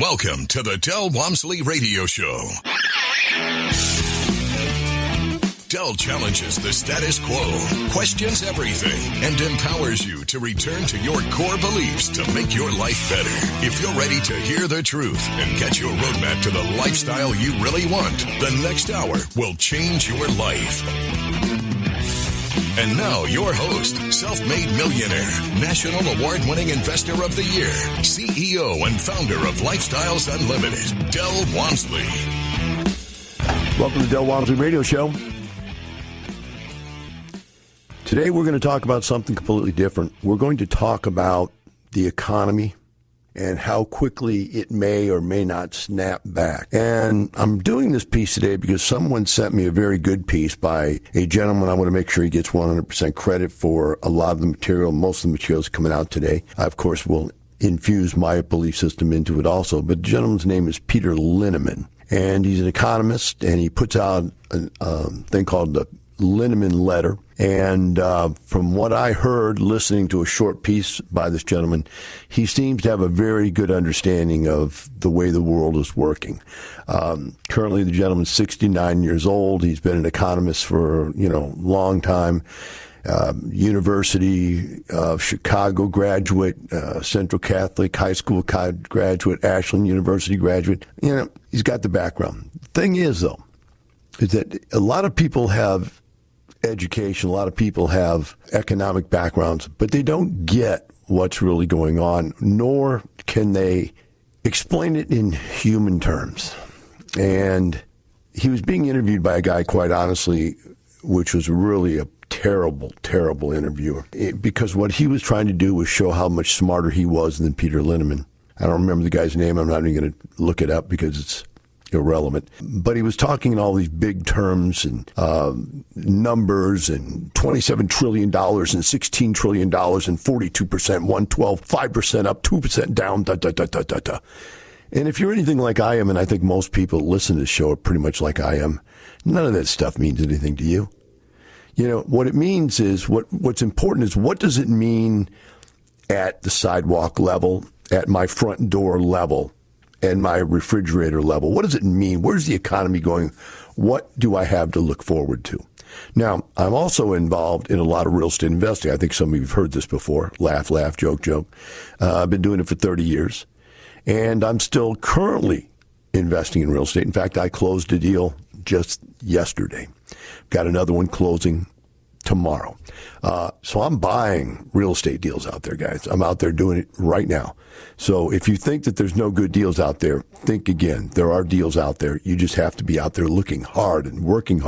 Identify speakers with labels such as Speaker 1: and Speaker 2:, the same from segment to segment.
Speaker 1: Welcome to the Del Walmsley Radio Show. Del challenges the status quo, questions everything, and empowers you to return to your core beliefs to make your life better. If you're ready to hear the truth and get your roadmap to the lifestyle you really want, the next hour will change your life. And now, your host, self-made millionaire, national award-winning investor of the year, CEO and founder of Lifestyles Unlimited, Del Walmsley.
Speaker 2: Welcome to the Del Walmsley Radio Show. Today, we're going to talk about something completely different. We're going to talk about the economy and how quickly it may or may not snap back. And I'm doing this piece today because someone sent me a very good piece by a gentleman. I want to make sure he gets 100% credit for a lot of the material. Most of the materials coming out today, I, of course, will infuse my belief system into it also. But the gentleman's name is Peter Linneman, and he's an economist, and he puts out a thing called the Linneman letter. And from what I heard listening to a short piece by this gentleman, he seems to have a very good understanding of the way the world is working. Currently, the gentleman's 69 years old. He's been an economist for, a long time. University of Chicago graduate, Central Catholic High School graduate, Ashland University graduate. He's got the background. The thing is, though, is that a lot of people have education, a lot of people have economic backgrounds, but they don't get what's really going on, nor can they explain it in human terms. And he was being interviewed by a guy, quite honestly, which was really a terrible, terrible interviewer, because what he was trying to do was show how much smarter he was than Peter Linneman. I don't remember the guy's name. I'm not even going to look it up because it's irrelevant. But he was talking in all these big terms and numbers and $27 trillion and $16 trillion and 42%, 112, 5% up, 2% down, da, da, da, da, da, da. And if you're anything like I am, and I think most people that listen to this show are pretty much like I am, none of that stuff means anything to you. What it means is, what's important is, what does it mean at the sidewalk level, at my front door level, and my refrigerator level? What does it mean? Where's the economy going? What do I have to look forward to? Now, I'm also involved in a lot of real estate investing. I think some of you have heard this before. Laugh, laugh, joke, joke. I've been doing it for 30 years, and I'm still currently investing in real estate. In fact, I closed a deal just yesterday. Got another one closing tomorrow. So I'm buying real estate deals out there, guys. I'm out there doing it right now. So if you think that there's no good deals out there, think again. There are deals out there. You just have to be out there looking hard and working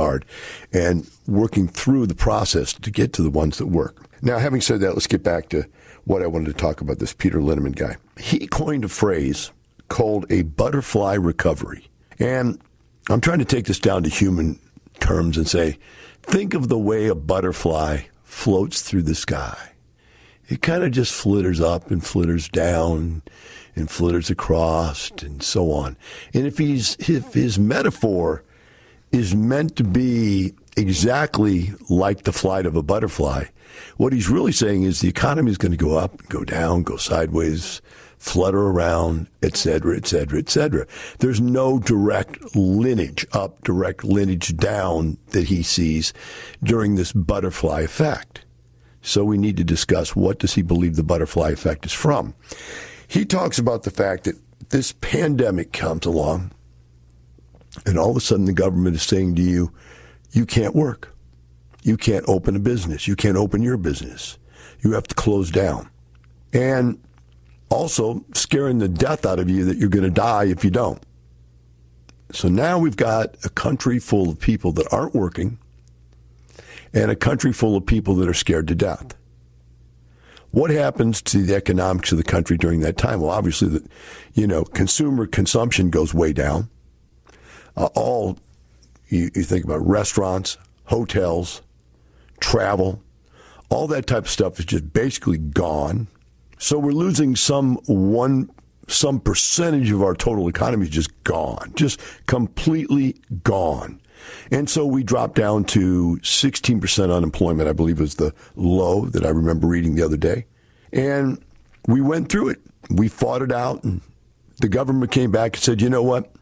Speaker 2: through the process to get to the ones that work. Now, having said that, let's get back to what I wanted to talk about, this Peter Linneman guy. He coined a phrase called a butterfly recovery. And I'm trying to take this down to human terms and say, think of the way a butterfly floats through the sky. It kind of just flitters up and flitters down and flitters across and so on. And if his metaphor is meant to be exactly like the flight of a butterfly, what he's really saying is the economy is going to go up, go down, go sideways, flutter around, et cetera, et cetera, et cetera. There's no direct lineage up, direct lineage down that he sees during this butterfly effect. So we need to discuss, what does he believe the butterfly effect is from? He talks about the fact that this pandemic comes along, and all of a sudden the government is saying to you, you can't work. You can't open a business. You can't open your business. You have to close down. And also scaring the death out of you that you're going to die if you don't. So now we've got a country full of people that aren't working and a country full of people that are scared to death. What happens to the economics of the country during that time? Well, obviously, consumer consumption goes way down. You think about restaurants, hotels, travel, all that type of stuff is just basically gone. So we're losing some percentage of our total economy is just gone, just completely gone. And so we dropped down to 16% unemployment, I believe was the low that I remember reading the other day. And we went through it. We fought it out and the government came back and said, you know what?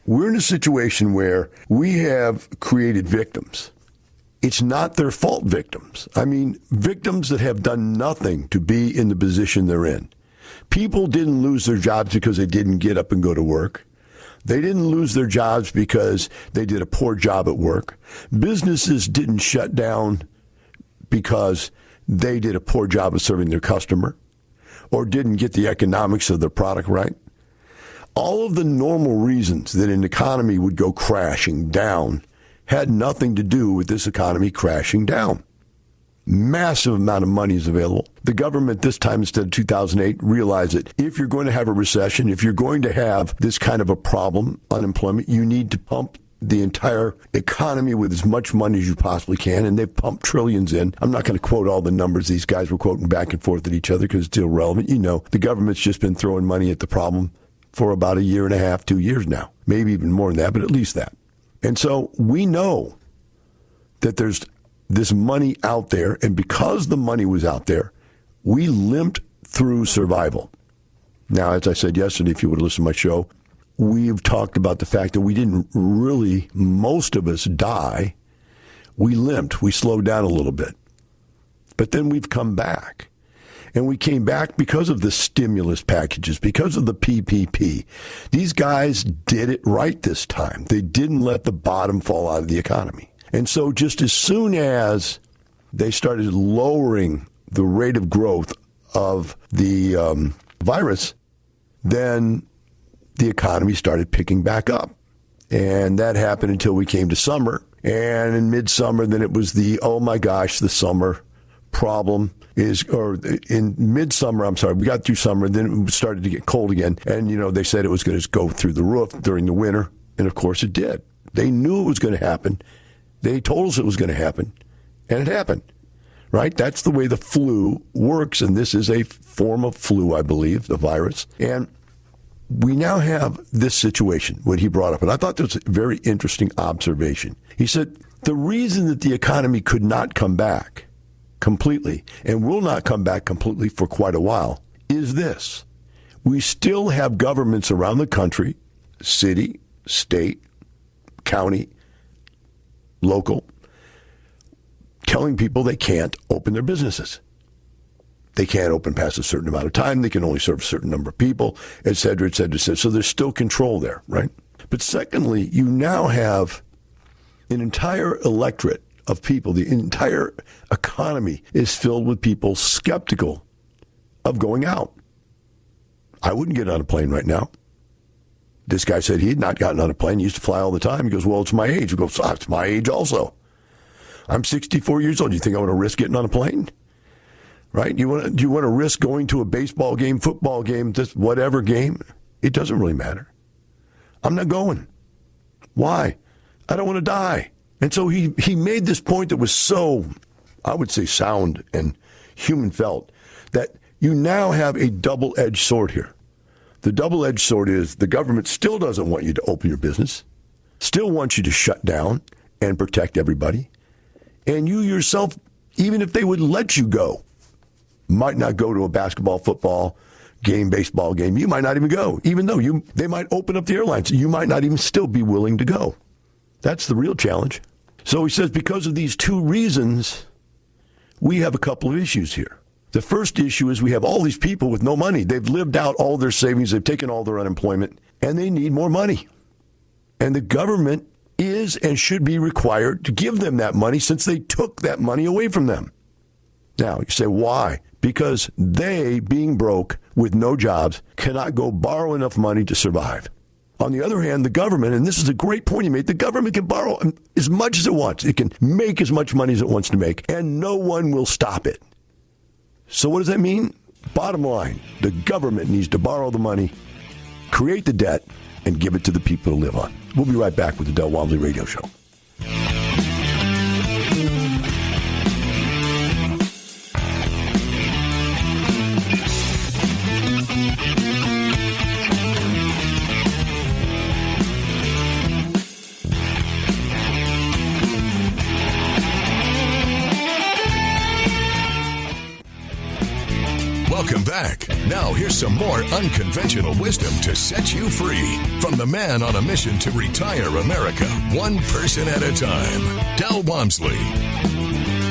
Speaker 2: We're in a situation where we have created victims. It's not their fault victims. I mean, victims that have done nothing to be in the position they're in. People didn't lose their jobs because they didn't get up and go to work. They didn't lose their jobs because they did a poor job at work. Businesses didn't shut down because they did a poor job of serving their customer or didn't get the economics of their product right. All of the normal reasons that an economy would go crashing down had nothing to do with this economy crashing down. Massive amount of money is available. The government this time, instead of 2008, realized that if you're going to have a recession, if you're going to have this kind of a problem, unemployment, you need to pump the entire economy with as much money as you possibly can, and they've pumped trillions in. I'm not going to quote all the numbers these guys were quoting back and forth at each other because it's irrelevant. You know, the government's just been throwing money at the problem for about a year and a half, 2 years now, maybe even more than that, but at least that. And so we know that there's this money out there, and because the money was out there, we limped through survival. Now, as I said yesterday, if you would have listened to my show, we've talked about the fact that we didn't really, most of us, die. We limped. We slowed down a little bit. But then we've come back. And we came back because of the stimulus packages, because of the PPP. These guys did it right this time. They didn't let the bottom fall out of the economy. And so just as soon as they started lowering the rate of growth of the virus, then the economy started picking back up. And that happened until we came to summer. And in midsummer, then it was the, oh my gosh, the summer problem is, or in midsummer, I'm sorry, we got through summer, then it started to get cold again. And, you know, they said it was going to go through the roof during the winter. And of course it did. They knew it was going to happen. They told us it was going to happen. And it happened. Right? That's the way the flu works. And this is a form of flu, I believe, the virus. And we now have this situation, what he brought up. And I thought that was a very interesting observation. He said, the reason that the economy could not come back completely and will not come back completely for quite a while is this. We still have governments around the country, city, state, county, local, telling people they can't open their businesses. They can't open past a certain amount of time. They can only serve a certain number of people, et cetera, et cetera, et cetera. So there's still control there, right? But secondly, you now have an entire electorate of people. The entire economy is filled with people skeptical of going out. I wouldn't get on a plane right now. This guy said he had not gotten on a plane. He used to fly all the time. He goes, well, it's my age. He goes, it's my age also. I'm 64 years old. Do you think I want to risk getting on a plane? Right? Do you want to risk going to a baseball game, football game, just whatever game? It doesn't really matter. I'm not going. Why? I don't want to die. And so he made this point that was so, I would say, sound and human felt, that you now have a double-edged sword here. The double-edged sword is the government still doesn't want you to open your business, still wants you to shut down and protect everybody. And you yourself, even if they would let you go, might not go to a basketball, football game, baseball game. You might not even go, even though they might open up the airlines. You might not even still be willing to go. That's the real challenge. So he says because of these two reasons, we have a couple of issues here. The first issue is we have all these people with no money. They've lived out all their savings. They've taken all their unemployment, and they need more money. And the government is and should be required to give them that money since they took that money away from them. Now, you say, why? Because they, being broke with no jobs, cannot go borrow enough money to survive. On the other hand, the government, and this is a great point he made, the government can borrow as much as it wants. It can make as much money as it wants to make, and no one will stop it. So what does that mean? Bottom line, the government needs to borrow the money, create the debt, and give it to the people to live on. We'll be right back with the Del Walmsley Radio Show.
Speaker 1: Welcome back. Now here's some more unconventional wisdom to set you free from the man on a mission to retire America, one person at a time, Del Walmsley.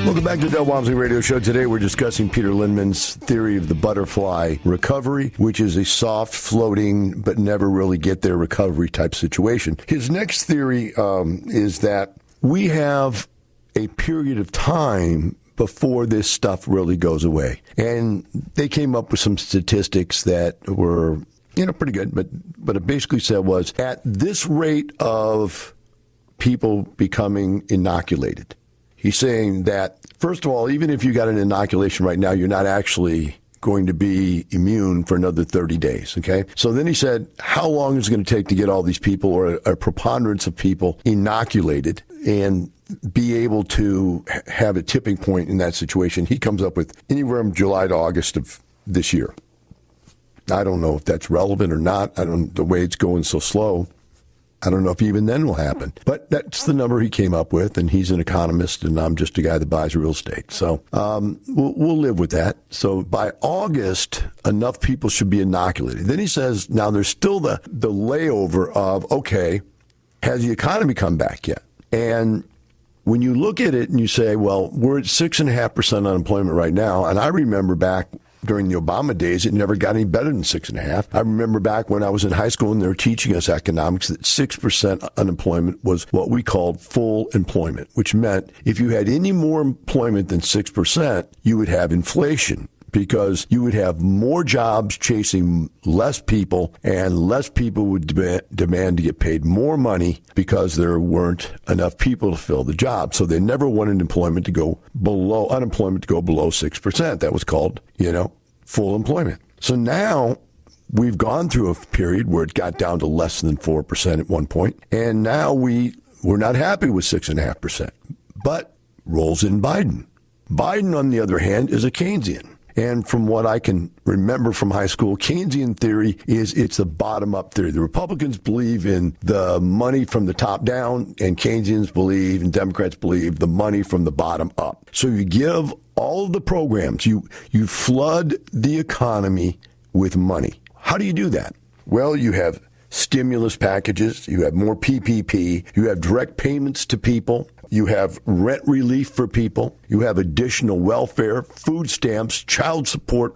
Speaker 2: Welcome back to the Del Walmsley Radio Show. Today we're discussing Peter Linneman's theory of the butterfly recovery, which is a soft, floating, but never really get there recovery type situation. His next theory is that we have a period of time before this stuff really goes away. And they came up with some statistics that were, pretty good, but it basically said was at this rate of people becoming inoculated. He's saying that, first of all, even if you got an inoculation right now, you're not actually going to be immune for another 30 days, okay? So then he said, how long is it going to take to get all these people or a preponderance of people inoculated and be able to have a tipping point in that situation? He comes up with anywhere from July to August of this year. I don't know if that's relevant or not. The way it's going so slow, I don't know if even then will happen. But that's the number he came up with, and he's an economist, and I'm just a guy that buys real estate. So we'll live with that. So by August, enough people should be inoculated. Then he says, now there's still the layover of, okay, has the economy come back yet? And when you look at it and you say, well, we're at 6.5% unemployment right now, and I remember back during the Obama days, it never got any better than 6.5%. I remember back when I was in high school and they were teaching us economics that 6% unemployment was what we called full employment, which meant if you had any more employment than 6%, you would have inflation, because you would have more jobs chasing less people, and less people would demand to get paid more money because there weren't enough people to fill the job. So they never wanted unemployment to go below 6%. That was called, full employment. So now we've gone through a period where it got down to less than 4% at one point, and now we're not happy with 6.5%. But rolls in Biden. Biden, on the other hand, is a Keynesian. And from what I can remember from high school, Keynesian theory is it's a bottom-up theory. The Republicans believe in the money from the top down, and Keynesians believe, and Democrats believe, the money from the bottom up. So you give all of the programs, you flood the economy with money. How do you do that? Well, you have stimulus packages, you have more PPP, you have direct payments to people, you have rent relief for people, you have additional welfare, food stamps, child support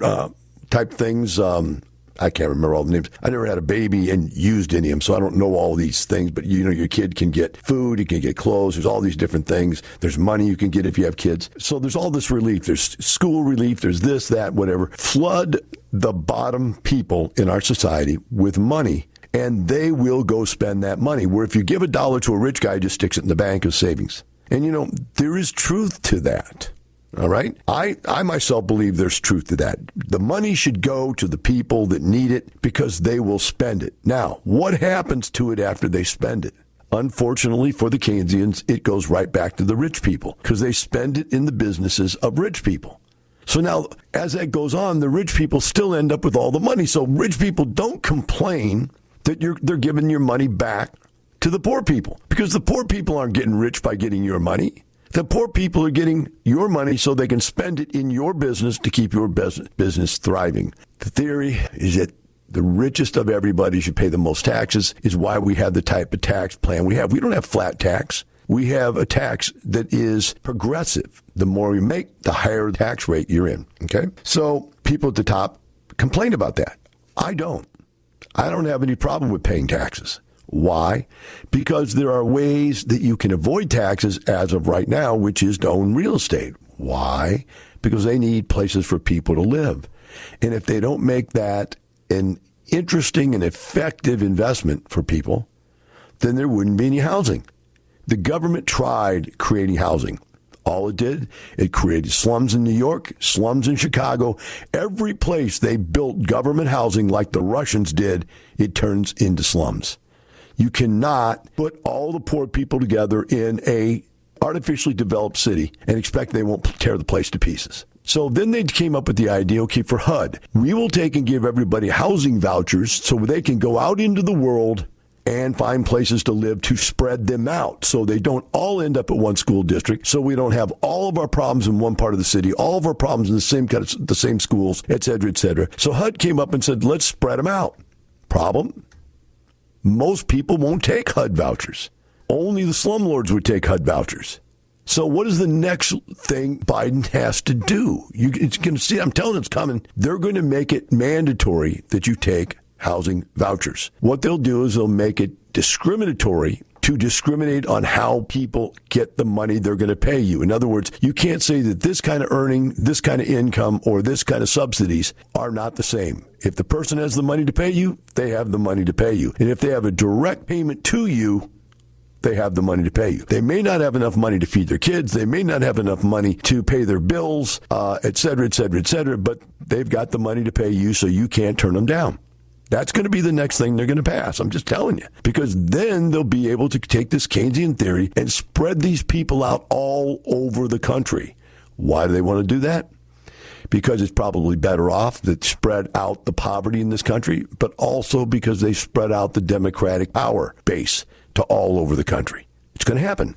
Speaker 2: type things. I can't remember all the names. I never had a baby and used any of them, so I don't know all these things. But, your kid can get food, you can get clothes. There's all these different things. There's money you can get if you have kids. So there's all this relief. There's school relief. There's this, that, whatever. Flood the bottom people in our society with money, and they will go spend that money. Where if you give $1 to a rich guy, he just sticks it in the bank as savings. And, there is truth to that. All right? I myself believe there's truth to that. The money should go to the people that need it because they will spend it. Now, what happens to it after they spend it? Unfortunately for the Keynesians, it goes right back to the rich people because they spend it in the businesses of rich people. So now, as that goes on, the rich people still end up with all the money. So rich people don't complain that they're giving your money back to the poor people, because the poor people aren't getting rich by getting your money. The poor people are getting your money so they can spend it in your business to keep your business thriving. The theory is that the richest of everybody should pay the most taxes, is why we have the type of tax plan we have. We don't have flat tax. We have a tax that is progressive. The more you make, the higher tax rate you're in. Okay? So people at the top complain about that. I don't. I don't have any problem with paying taxes. Why? Because there are ways that you can avoid taxes as of right now, which is to own real estate. Why? Because they need places for people to live. And if they don't make that an interesting and effective investment for people, then there wouldn't be any housing. The government tried creating housing. All it did, it created slums in New York, slums in Chicago. Every place they built government housing like the Russians did, it turns into slums. You cannot put all the poor people together in a artificially developed city and expect they won't tear the place to pieces. So then they came up with the idea, okay, for HUD, we will take and give everybody housing vouchers so they can go out into the world and find places to live to spread them out so they don't all end up at one school district, so we don't have all of our problems in one part of the city, all of our problems in the same schools, et cetera, et cetera. So HUD came up and said, let's spread them out. Problem? Most people won't take HUD vouchers. Only the slumlords would take HUD vouchers. So what is the next thing Biden has to do? You're going to see, I'm telling you it's coming. They're going to make it mandatory that you take housing vouchers. What they'll do is they'll make it discriminatory to discriminate on how people get the money they're going to pay you. In other words, you can't say that this kind of earning, this kind of income, or this kind of subsidies are not the same. If the person has the money to pay you, they have the money to pay you. And if they have a direct payment to you, they have the money to pay you. They may not have enough money to feed their kids. They may not have enough money to pay their bills, et cetera, et cetera, et cetera, but they've got the money to pay you, so you can't turn them down. That's going to be the next thing they're going to pass. I'm just telling you. Because then they'll be able to take this Keynesian theory and spread these people out all over the country. Why do they want to do that? Because it's probably better off that spread out the poverty in this country, but also because they spread out the Democratic power base to all over the country. It's going to happen.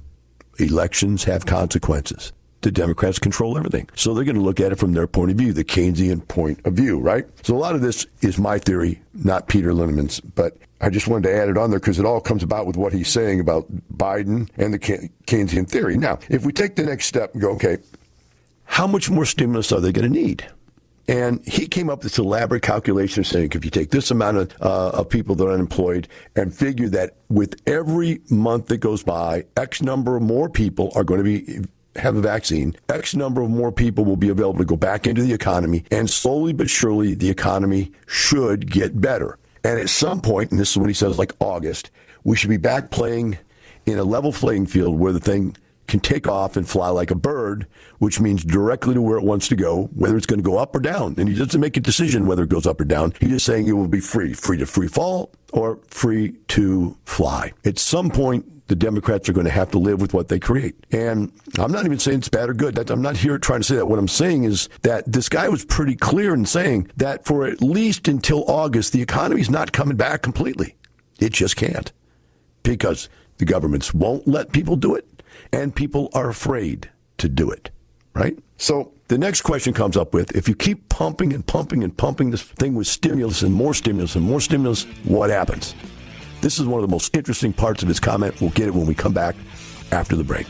Speaker 2: Elections have consequences. The Democrats control everything. So they're going to look at it from their point of view, the Keynesian point of view, right? So a lot of this is my theory, not Peter Linneman's, but I just wanted to add it on there because it all comes about with what he's saying about Biden and the Keynesian theory. Now, if we take the next step and go, okay, how much more stimulus are they going to need? And he came up with this elaborate calculation saying if you take this amount of people that are unemployed and figure that with every month that goes by, X number of more people are going to have a vaccine, X number of more people will be available to go back into the economy, and slowly but surely the economy should get better. And at some point, and this is what he says, like August, we should be back playing in a level playing field where the thing can take off and fly like a bird, which means directly to where it wants to go, whether it's going to go up or down. And he doesn't make a decision whether it goes up or down. He's just saying it will be free to free fall or free to fly. At some point, the Democrats are going to have to live with what they create. And I'm not even saying it's bad or good. I'm not here trying to say that. What I'm saying is that this guy was pretty clear in saying that for at least until August, the economy's not coming back completely. It just can't, because the governments won't let people do it. And people are afraid to do it, right? So the next question comes up with, if you keep pumping and pumping and pumping this thing with stimulus and more stimulus and more stimulus, what happens? This is one of the most interesting parts of his comment. We'll get it when we come back after the break.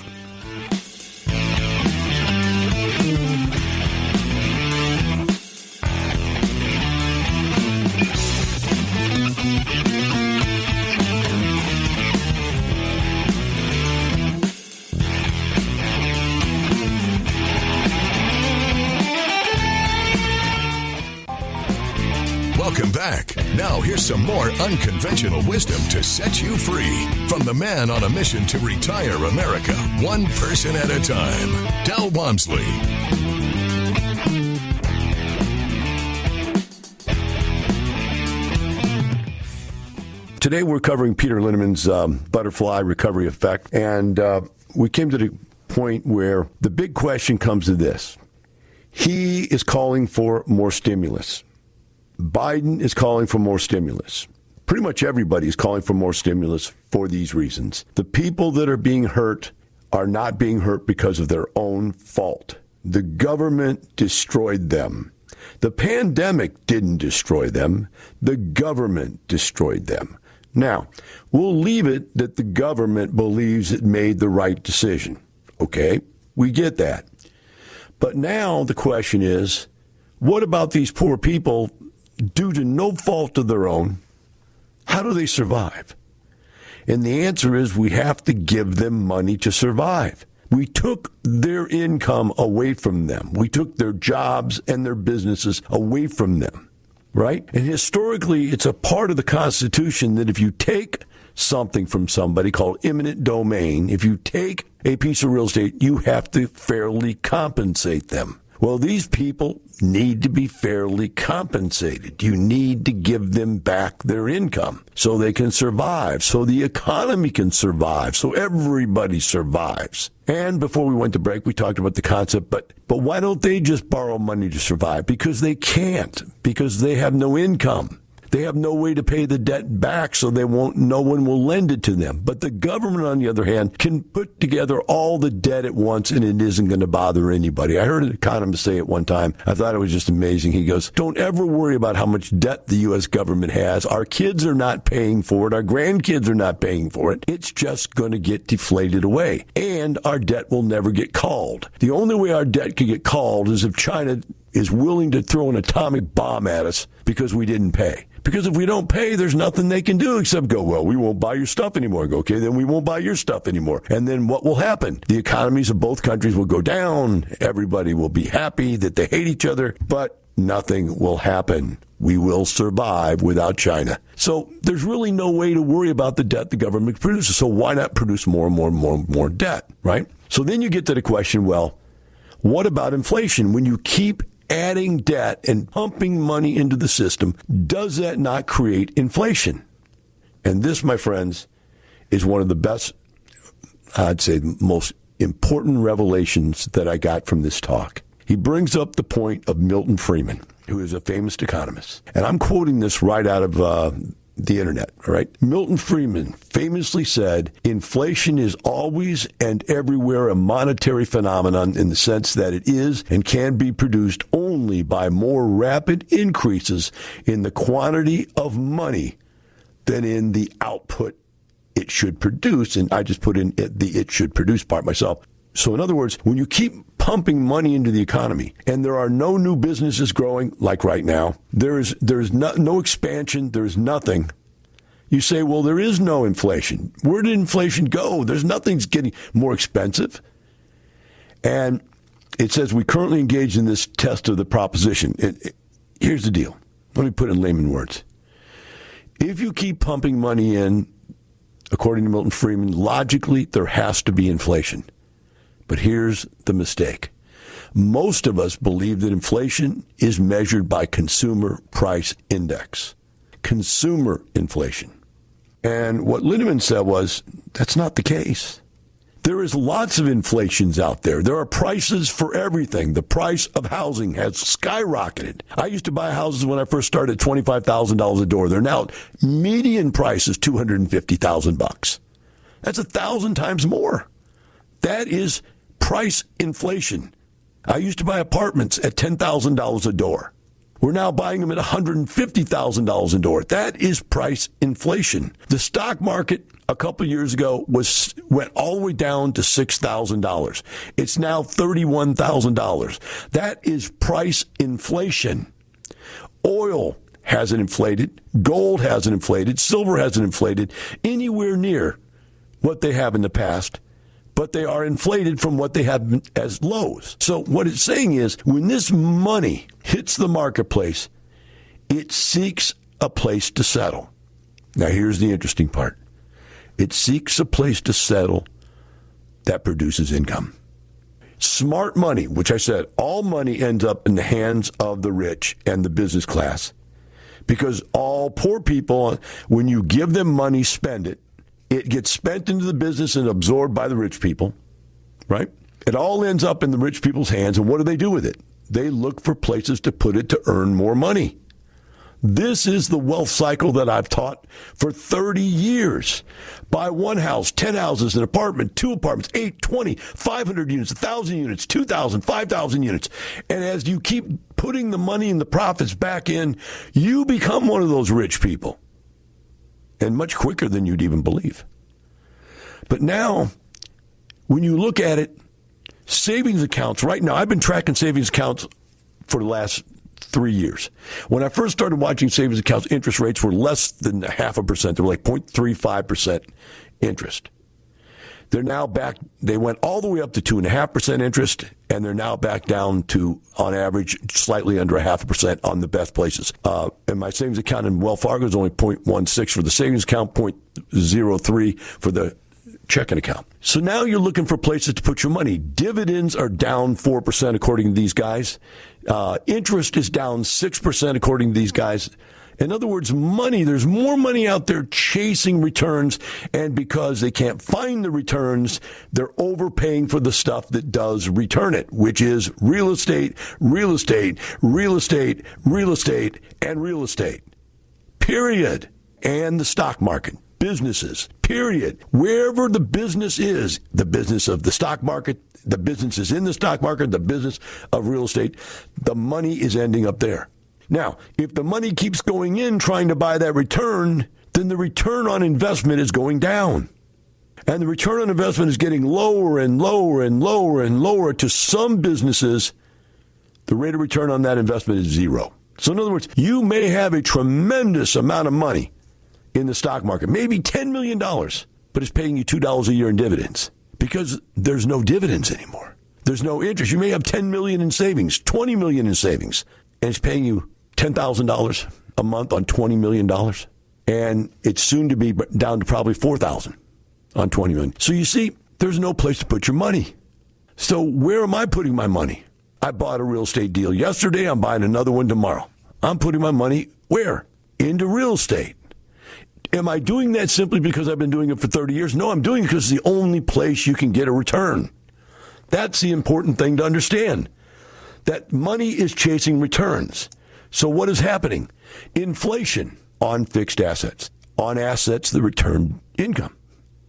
Speaker 1: Welcome back. Now here's some more unconventional wisdom to set you free from the man on a mission to retire America, one person at a time, Del Walmsley.
Speaker 2: Today we're covering Peter Linneman's butterfly recovery effect, and we came to the point where the big question comes to this. He is calling for more stimulus. Biden is calling for more stimulus. Pretty much everybody is calling for more stimulus for these reasons. The people that are being hurt are not being hurt because of their own fault. The government destroyed them. The pandemic didn't destroy them. The government destroyed them. Now, we'll leave it that the government believes it made the right decision. Okay, we get that. But now the question is, what about these poor people? Due to no fault of their own, how do they survive? And the answer is we have to give them money to survive. We took their income away from them. We took their jobs and their businesses away from them, right? And historically, it's a part of the Constitution that if you take something from somebody called eminent domain, if you take a piece of real estate, you have to fairly compensate them. Well, these people need to be fairly compensated. You need to give them back their income so they can survive, so the economy can survive, so everybody survives. And before we went to break, we talked about the concept, but why don't they just borrow money to survive? Because they can't, because they have no income. They have no way to pay the debt back, so no one will lend it to them. But the government, on the other hand, can put together all the debt at once, and it isn't going to bother anybody. I heard an economist say it one time. I thought it was just amazing. He goes, don't ever worry about how much debt the U.S. government has. Our kids are not paying for it. Our grandkids are not paying for it. It's just going to get deflated away, and our debt will never get called. The only way our debt can get called is if China is willing to throw an atomic bomb at us because we didn't pay. Because if we don't pay, there's nothing they can do except go, well, we won't buy your stuff anymore. I go, okay, then we won't buy your stuff anymore. And then what will happen? The economies of both countries will go down. Everybody will be happy that they hate each other, but nothing will happen. We will survive without China. So there's really no way to worry about the debt the government produces. So why not produce more and more and more and more debt, right? So then you get to the question, well, what about inflation? When you keep adding debt and pumping money into the system, does that not create inflation? And this, my friends, is one of the best, I'd say, most important revelations that I got from this talk. He brings up the point of Milton Friedman, who is a famous economist. And I'm quoting this right out of the internet, all right? Milton Friedman famously said, inflation is always and everywhere a monetary phenomenon in the sense that it is and can be produced only by more rapid increases in the quantity of money than in the output it should produce. And I just put in the it should produce part myself. So in other words, when you keep pumping money into the economy and there are no new businesses growing like right now, there's no expansion, there's nothing. You say, well, there is no inflation. Where did inflation go? There's nothing's getting more expensive. And it says we currently engage in this test of the proposition. Here's the deal. Let me put it in layman words. If you keep pumping money in, according to Milton Friedman, logically there has to be inflation. But here's the mistake. Most of us believe that inflation is measured by consumer price index, consumer inflation. And what Linneman said was, that's not the case. There is lots of inflations out there. There are prices for everything. The price of housing has skyrocketed. I used to buy houses when I first started at $25,000 a door. They're now median price is $250,000. That's 1,000 times more. That is price inflation. I used to buy apartments at $10,000 a door. We're now buying them at $150,000 a door. That is price inflation. The stock market a couple of years ago went all the way down to $6,000. It's now $31,000. That is price inflation. Oil hasn't inflated. Gold hasn't inflated. Silver hasn't inflated anywhere near what they have in the past. But they are inflated from what they have as lows. So what it's saying is when this money hits the marketplace, it seeks a place to settle. Now, here's the interesting part. It seeks a place to settle that produces income. Smart money, which I said, all money ends up in the hands of the rich and the business class. Because all poor people, when you give them money, spend it. It gets spent into the business and absorbed by the rich people, right? It all ends up in the rich people's hands, and what do they do with it? They look for places to put it to earn more money. This is the wealth cycle that I've taught for 30 years. Buy one house, 10 houses, an apartment, 2 apartments, 8, 20, 500 units, 1,000 units, 2,000, 5,000 units. And as you keep putting the money and the profits back in, you become one of those rich people. And much quicker than you'd even believe. But now, when you look at it, savings accounts, right now, I've been tracking savings accounts for the last 3 years. When I first started watching savings accounts, interest rates were less than 0.5%. They were like 0.35% interest. They're now back, they went all the way up to 2.5% interest, and they're now back down to, on average, slightly under 0.5% on the best places. And my savings account in Wells Fargo is only 0.16 for the savings account, 0.03 for the checking account. So now you're looking for places to put your money. Dividends are down 4% according to these guys. Interest is down 6% according to these guys. In other words, money, there's more money out there chasing returns, and because they can't find the returns, they're overpaying for the stuff that does return it, which is real estate, real estate, real estate, real estate, and real estate. period. And the stock market, businesses, period. Wherever the business is, the business of the stock market, the businesses in the stock market, the business of real estate, the money is ending up there. Now, if the money keeps going in trying to buy that return, then the return on investment is going down. And the return on investment is getting lower and lower and lower and lower. To some businesses, the rate of return on that investment is zero. So in other words, you may have a tremendous amount of money in the stock market, maybe $10 million, but it's paying you $2 a year in dividends because there's no dividends anymore. There's no interest. You may have $10 million in savings, $20 million in savings, and it's paying you $10,000 a month on $20 million. And it's soon to be down to probably $4,000 on $20 million. So you see, there's no place to put your money. So where am I putting my money? I bought a real estate deal yesterday. I'm buying another one tomorrow. I'm putting my money where? Into real estate. Am I doing that simply because I've been doing it for 30 years? No, I'm doing it because it's the only place you can get a return. That's the important thing to understand, that money is chasing returns. So what is happening? Inflation on fixed assets, on assets that return income.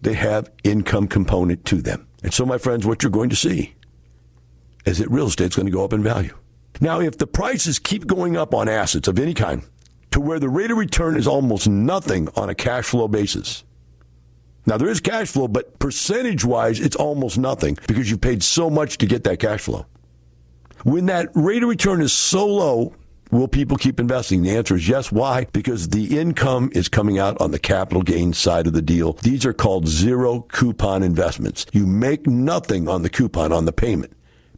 Speaker 2: They have income component to them. And so, my friends, what you're going to see is that real estate's going to go up in value. Now, if the prices keep going up on assets of any kind, to where the rate of return is almost nothing on a cash flow basis. Now, there is cash flow, but percentage-wise, it's almost nothing because you paid so much to get that cash flow. When that rate of return is so low, will people keep investing? The answer is yes. Why? Because the income is coming out on the capital gain side of the deal. These are called zero coupon investments. You make nothing on the coupon, on the payment,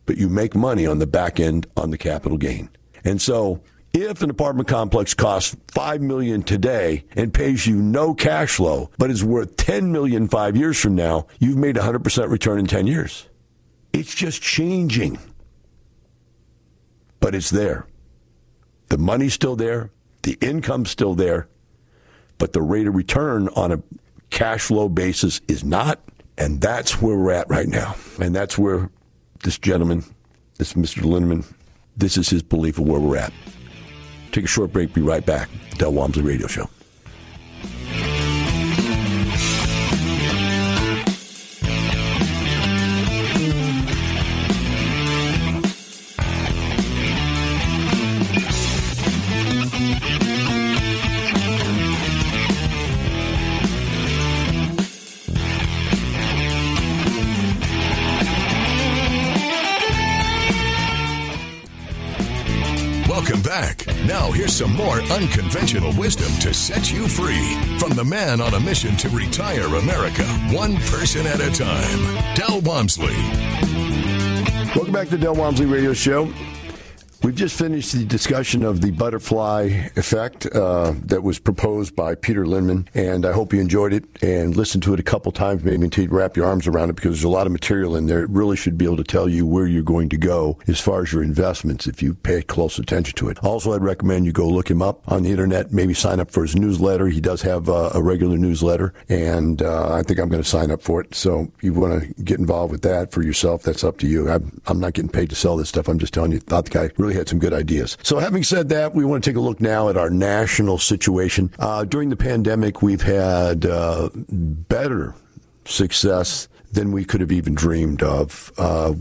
Speaker 2: but you make money on the back end on the capital gain. And so, if an apartment complex costs $5 million today and pays you no cash flow, but is worth $10 million 5 years from now, you've made 100% return in 10 years. It's just changing. But it's there. The money's still there. The income's still there. But the rate of return on a cash flow basis is not. And that's where we're at right now. And that's where this gentleman, this Mr. Linneman, this is his belief of where we're at. Take a short break. Be right back. Del Walmsley Radio Show.
Speaker 1: Welcome back. Now here's some more unconventional wisdom to set you free from the man on a mission to retire America, one person at a time, Del Walmsley.
Speaker 2: Welcome back to the Del Walmsley Radio Show. We've just finished the discussion of the butterfly effect that was proposed by Peter Linneman, and I hope you enjoyed it and listened to it a couple times maybe until you wrap your arms around it, because there's a lot of material in there. It really should be able to tell you where you're going to go as far as your investments if you pay close attention to it. Also, I'd recommend you go look him up on the internet, maybe sign up for his newsletter. He does have a regular newsletter, and I think I'm going to sign up for it. So if you want to get involved with that for yourself, that's up to you. I'm not getting paid to sell this stuff. I'm just telling you, I thought the guy really had some good ideas. So having said that, we want to take a look now at our national situation. During the pandemic, we've had better success than we could have even dreamed of.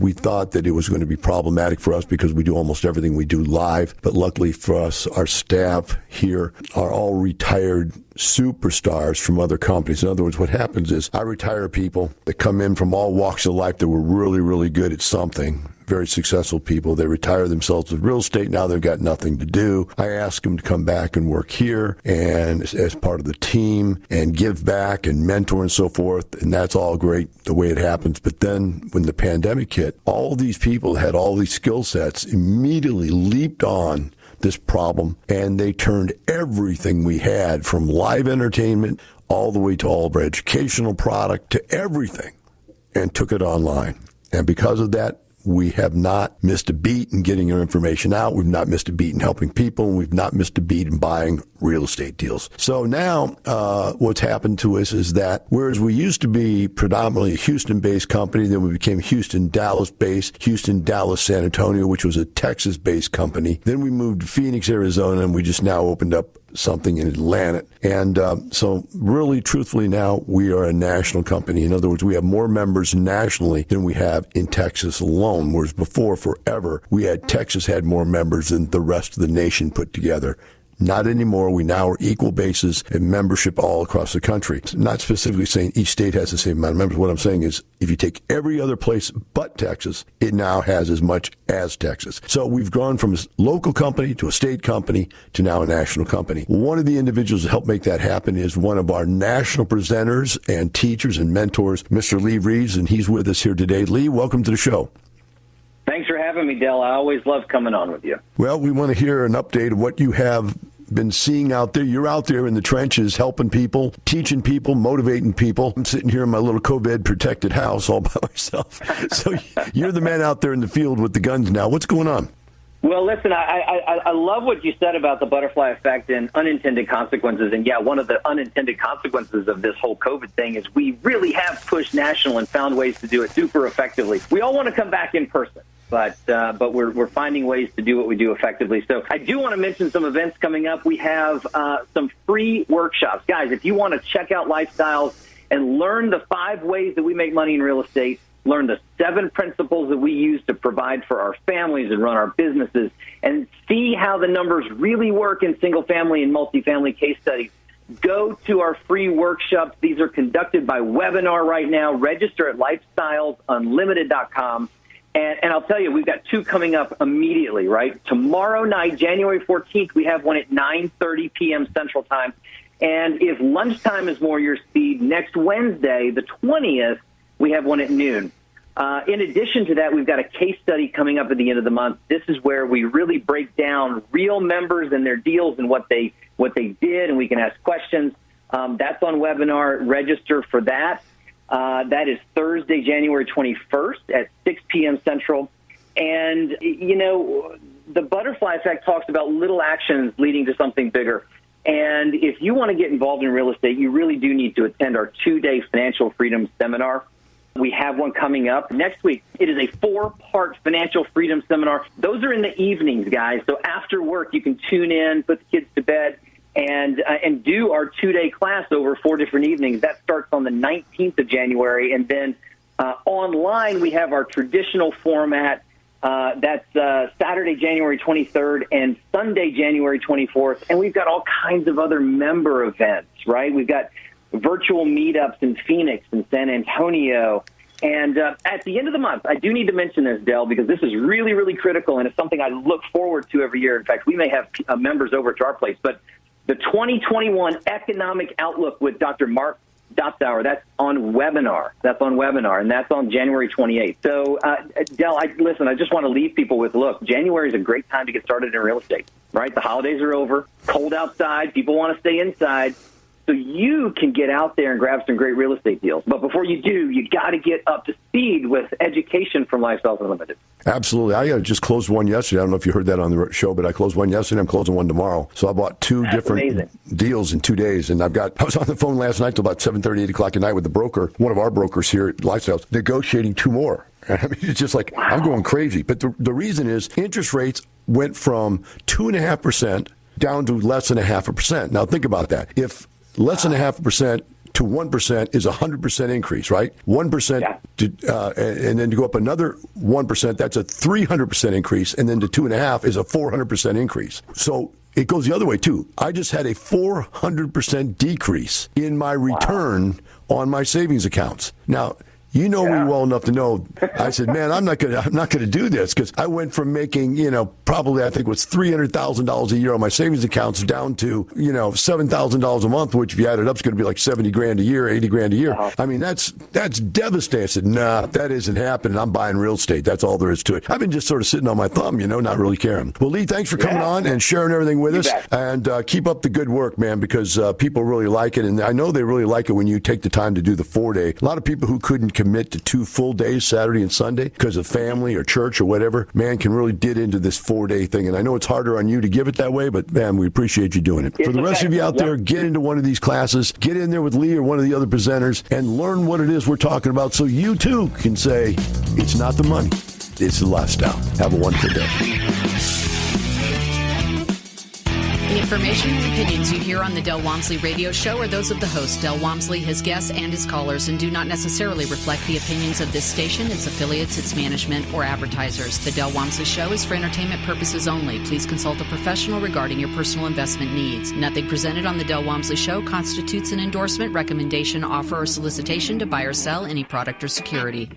Speaker 2: We thought that it was going to be problematic for us because we do almost everything we do live. But luckily for us, our staff here are all retired superstars from other companies. In other words, what happens is I retire people that come in from all walks of life that were really, really good at something. Very successful people. They retire themselves with real estate. Now they've got nothing to do. I ask them to come back and work here and as part of the team and give back and mentor and so forth. And that's all great the way it happens. But then when the pandemic hit, all these people had all these skill sets immediately leaped on this problem, and they turned everything we had from live entertainment all the way to all of our educational product to everything and took it online. And because of that, we have not missed a beat in getting our information out. We've not missed a beat in helping people. And we've not missed a beat in buying real estate deals. So now what's happened to us is that whereas we used to be predominantly a Houston-based company, then we became Houston, Dallas-based, Houston, Dallas, San Antonio, which was a Texas-based company. Then we moved to Phoenix, Arizona, and we just now opened up something in Atlanta. And so really, truthfully now, we are a national company. In other words, we have more members nationally than we have in Texas alone, whereas before, forever, Texas had more members than the rest of the nation put together. Not anymore. We now are equal basis in membership all across the country. It's not specifically saying each state has the same amount of members. What I'm saying is if you take every other place but Texas, it now has as much as Texas. So we've gone from a local company to a state company to now a national company. One of the individuals that helped make that happen is one of our national presenters and teachers and mentors, Mr. Lee Reeves, and he's with us here today. Lee, welcome to the show.
Speaker 3: Thanks for having me, Del. I always love coming on with you.
Speaker 2: Well, we want to hear an update of what you have been seeing out there. You're out there in the trenches helping people, teaching people, motivating people. I'm sitting here in my little COVID-protected house all by myself. So you're the man out there in the field with the guns now. What's going on?
Speaker 3: Well, listen, I love what you said about the butterfly effect and unintended consequences. And, yeah, one of the unintended consequences of this whole COVID thing is we really have pushed national and found ways to do it super effectively. We all want to come back in person. But we're finding ways to do what we do effectively. So I do want to mention some events coming up. We have some free workshops. Guys, if you want to check out lifestyles and learn the 5 ways that we make money in real estate, learn the 7 principles that we use to provide for our families and run our businesses, and see how the numbers really work in single-family and multifamily case studies, go to our free workshops. These are conducted by webinar right now. Register at lifestylesunlimited.com. And I'll tell you, we've got 2 coming up immediately, right? Tomorrow night, January 14th, we have one at 9:30 p.m. Central Time. And if lunchtime is more your speed, next Wednesday, the 20th, we have one at noon. In addition to that, we've got a case study coming up at the end of the month. This is where we really break down real members and their deals and what they did, and we can ask questions. That's on webinar. Register for that. That is Thursday, January 21st at 6 p.m. Central. And, you know, the butterfly effect talks about little actions leading to something bigger. And if you want to get involved in real estate, you really do need to attend our 2-day financial freedom seminar. We have one coming up next week. It is a 4-part financial freedom seminar. Those are in the evenings, guys. So after work, you can tune in, put the kids to bed, and do our 2-day class over 4 different evenings. That starts on the 19th of January. And then online, we have our traditional format. That's Saturday, January 23rd, and Sunday, January 24th. And we've got all kinds of other member events, right? We've got virtual meetups in Phoenix and San Antonio. And at the end of the month, I do need to mention this, Del, because this is really, really critical, and it's something I look forward to every year. In fact, we may have members over to our place, but the 2021 Economic Outlook with Dr. Mark Dotzauer, that's on webinar. And that's on January 28th. So, Del, I just want to leave people with, look, January is a great time to get started in real estate, right? The holidays are over, cold outside, people want to stay inside. So you can get out there and grab some great real estate deals. But before you do, you got to get up to speed with education from Lifestyles Unlimited.
Speaker 2: Absolutely. I just closed one yesterday. I don't know if you heard that on the show, but I closed one yesterday. I'm closing one tomorrow. So I bought 2 different deals in 2 days. And I was on the phone last night till about 7:30, 8 o'clock at night with the broker, one of our brokers here at Lifestyles, negotiating 2 more. I mean, it's just like, wow. I'm going crazy. But the reason is interest rates went from 2.5% down to less than 0.5%. Now think about that. If less than 0.5% to 1% is a 100% increase, right? 1%, and then to go up another 1%, that's a 300% increase, and then to 2.5 is a 400% increase. So it goes the other way too. I just had a 400% decrease in my return on my savings accounts. Now, you know me well enough to know. I said, man, I'm not gonna do this, because I went from making, probably I think it was $300,000 a year on my savings accounts down to, $7,000 a month, which if you add it up is going to be like $70,000 a year, $80,000 a year. I mean, that's devastating. I said, nah, that isn't happening. I'm buying real estate. That's all there is to it. I've been just sort of sitting on my thumb, not really caring. Well, Lee, thanks for coming on and sharing everything with us. And keep up the good work, man, because people really like it. And I know they really like it when you take the time to do the 4-day. A lot of people who couldn't commit to 2 full days, Saturday and Sunday, because of family or church or whatever, man, can really get into this 4-day thing. And I know it's harder on you to give it that way, but man, we appreciate you doing it. For the rest of you out there, get into one of these classes, get in there with Lee or one of the other presenters, and learn what it is we're talking about, so you too can say, it's not the money, it's the lifestyle. Have a wonderful day.
Speaker 4: information and opinions you hear on the Del Walmsley radio show are those of the host, Del Walmsley, his guests, and his callers, and do not necessarily reflect the opinions of this station, its affiliates, its management, or advertisers. The Del Walmsley show is for entertainment purposes only. Please consult a professional regarding your personal investment needs. Nothing presented on the Del Walmsley show constitutes an endorsement, recommendation, offer, or solicitation to buy or sell any product or security.